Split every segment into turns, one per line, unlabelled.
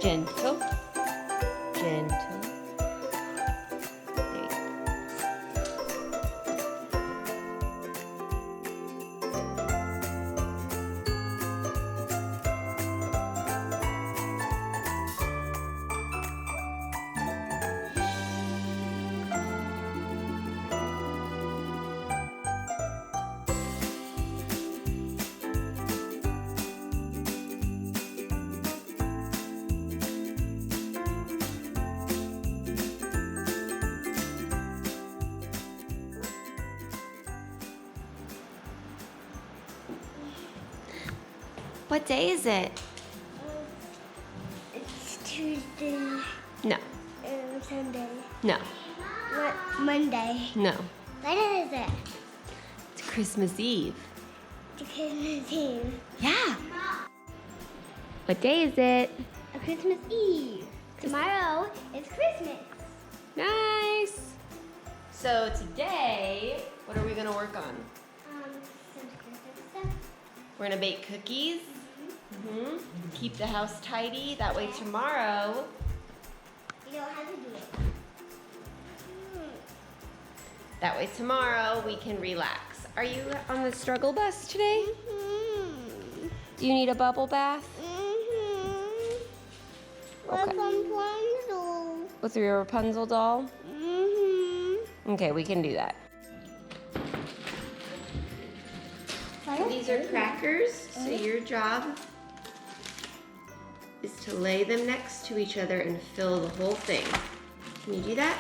Gentle. Gentle. There you go. What day is it?
It's Tuesday.
No.
Sunday.
No.
Monday.
No.
What is it?
It's Christmas Eve.
It's Christmas Eve.
Yeah. What day is it?
A Christmas Eve. Tomorrow is Christmas.
Nice. So today, what are we gonna work on?
Some Christmas stuff.
We're gonna bake cookies. Keep the house tidy. That way tomorrow,
You know how to do it.
that way tomorrow we can relax. Are you on the struggle bus today? Do you need a bubble bath? Okay.
Rapunzel.
With your Rapunzel doll? Okay, we can do that. So these are crackers, so your job is to lay them next to each other and fill the whole thing. Can you do that?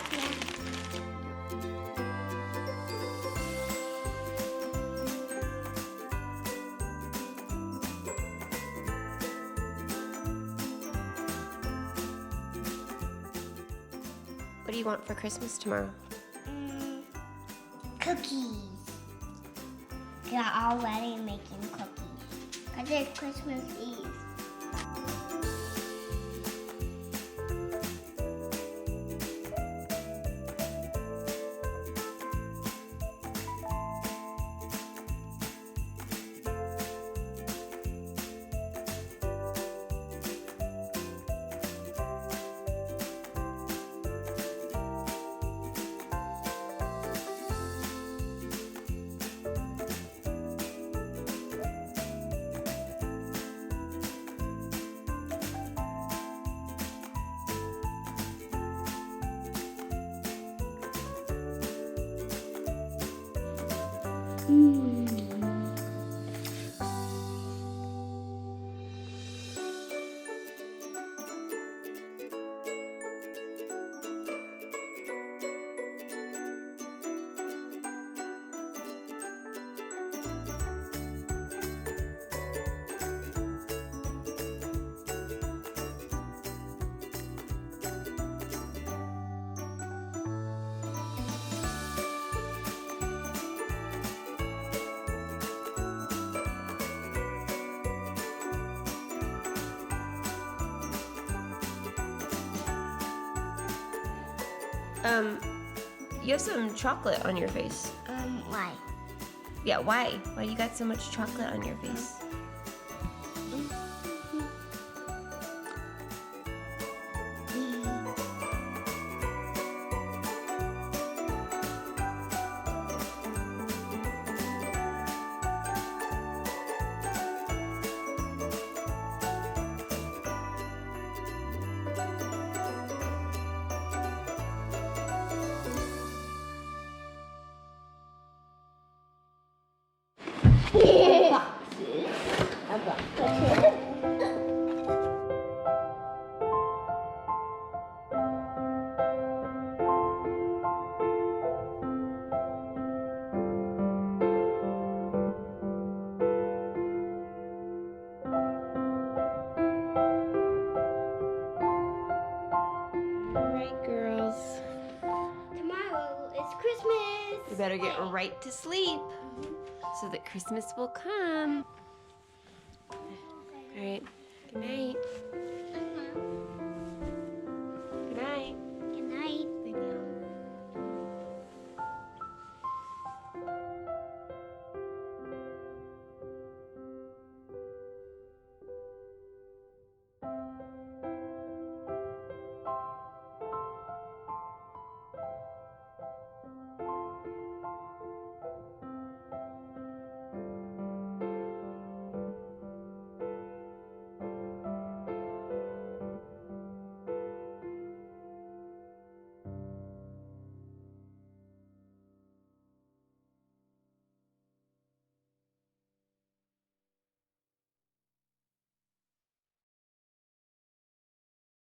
What do you want for Christmas tomorrow?
Cookies. You're already making cookies. Because it's Christmas Eve.
You have some chocolate on your face.
Why?
Yeah, why? Why you got so much chocolate on your face? You better get right to sleep so that Christmas will come. All right, good night.